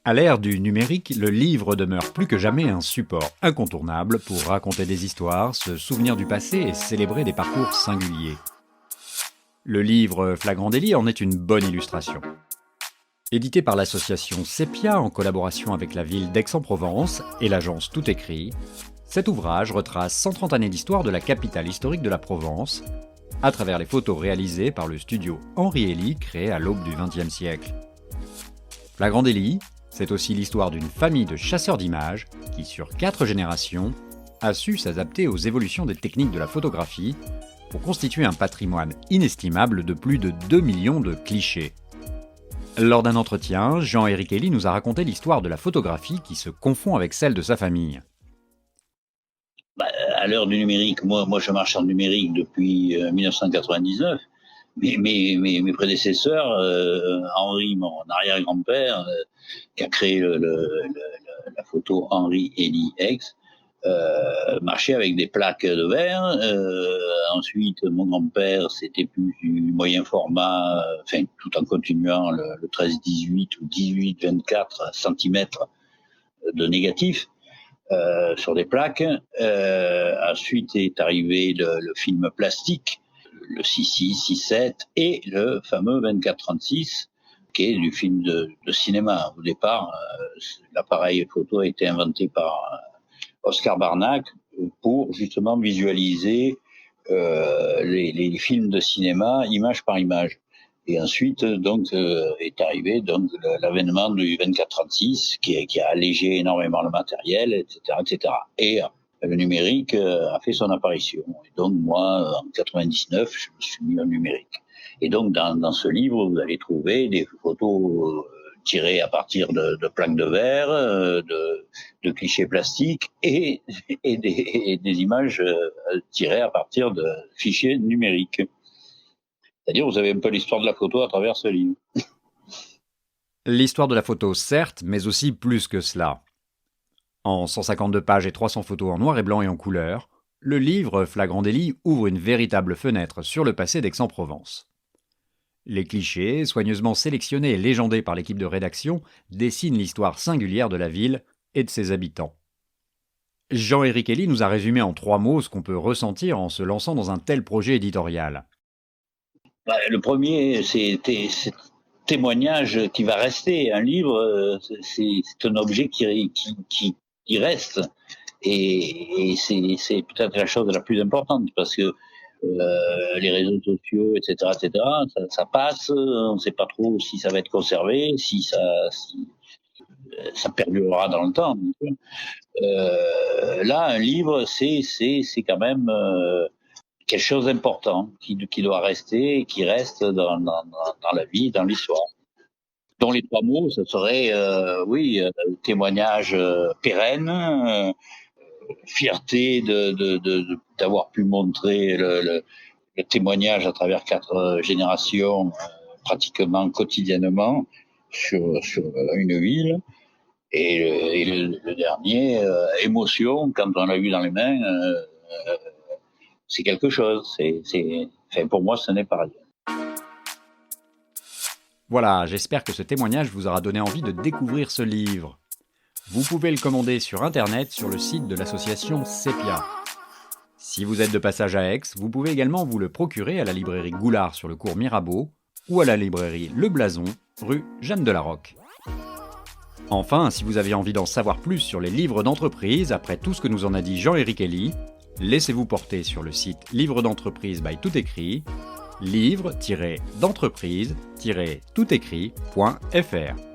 À l'ère du numérique, le livre demeure plus que jamais un support incontournable pour raconter des histoires, se souvenir du passé et célébrer des parcours singuliers. Le livre Flagrant délit en est une bonne illustration. Édité par l'association Sepia en collaboration avec la ville d'Aix-en-Provence et l'agence Tout Écrit, cet ouvrage retrace 130 années d'histoire de la capitale historique de la Provence, à travers les photos réalisées par le studio Henri Elie créé à l'aube du XXe siècle. Flagrant délit, c'est aussi l'histoire d'une famille de chasseurs d'images qui, sur 4 générations, a su s'adapter aux évolutions des techniques de la photographie pour constituer un patrimoine inestimable de plus de 2 millions de clichés. Lors d'un entretien, Jean-Éric Elie nous a raconté l'histoire de la photographie qui se confond avec celle de sa famille. À l'heure du numérique, moi je marche en numérique depuis 1999. Mes prédécesseurs, Henri, mon arrière-grand-père, qui a créé la photo Henri Elie X, marchait avec des plaques de verre. Ensuite, mon grand-père, c'était plus du moyen format, tout en continuant le 13-18 ou 18-24 cm de négatif sur des plaques. Ensuite est arrivé le film plastique, le 6.6, 6.7 et le fameux 24-36, qui est du film de cinéma. Au départ, l'appareil photo a été inventé par Oscar Barnack pour justement visualiser les films de cinéma image par image. Et ensuite, est arrivé l'avènement du 24-36 qui a allégé énormément le matériel, etc., etc. Et le numérique a fait son apparition. Et donc moi, en 99, je me suis mis au numérique. Et donc dans ce livre, vous allez trouver des photos tirées à partir de plaques de verre, de clichés plastiques et des images tirées à partir de fichiers numériques. C'est-à-dire, vous avez un peu l'histoire de la photo à travers ce livre. L'histoire de la photo, certes, mais aussi plus que cela. En 152 pages et 300 photos en noir et blanc et en couleur, le livre Flagrant délit ouvre une véritable fenêtre sur le passé d'Aix-en-Provence. Les clichés, soigneusement sélectionnés et légendés par l'équipe de rédaction, dessinent l'histoire singulière de la ville et de ses habitants. Jean-Éric Elie nous a résumé en 3 mots ce qu'on peut ressentir en se lançant dans un tel projet éditorial. Le premier, c'est témoignage qui va rester. Un livre, c'est un objet qui reste. Et c'est peut-être la chose la plus importante parce que les réseaux sociaux, etc., ça passe. On ne sait pas trop si ça va être conservé, si ça perdurera dans le temps. Là, un livre, c'est quand même quelque chose d'important qui doit rester et qui reste dans la vie, dans l'histoire. Dans les 3 mots, ce serait témoignage pérenne, fierté d'avoir pu montrer le témoignage à travers 4 générations, pratiquement quotidiennement sur une ville. Et le dernier, émotion, quand on l'a eu dans les mains, c'est quelque chose. Pour moi, ce n'est pas rien. Voilà, j'espère que ce témoignage vous aura donné envie de découvrir ce livre. Vous pouvez le commander sur internet sur le site de l'association Sepia. Si vous êtes de passage à Aix, vous pouvez également vous le procurer à la librairie Goulard sur le cours Mirabeau ou à la librairie Le Blason, rue Jeanne de la Rocque. Enfin, si vous avez envie d'en savoir plus sur les livres d'entreprise, après tout ce que nous en a dit Jean-Éric Elie, laissez-vous porter sur le site Livre d'entreprise by Tout Écrit, livre-d'entreprise-toutécrit.fr.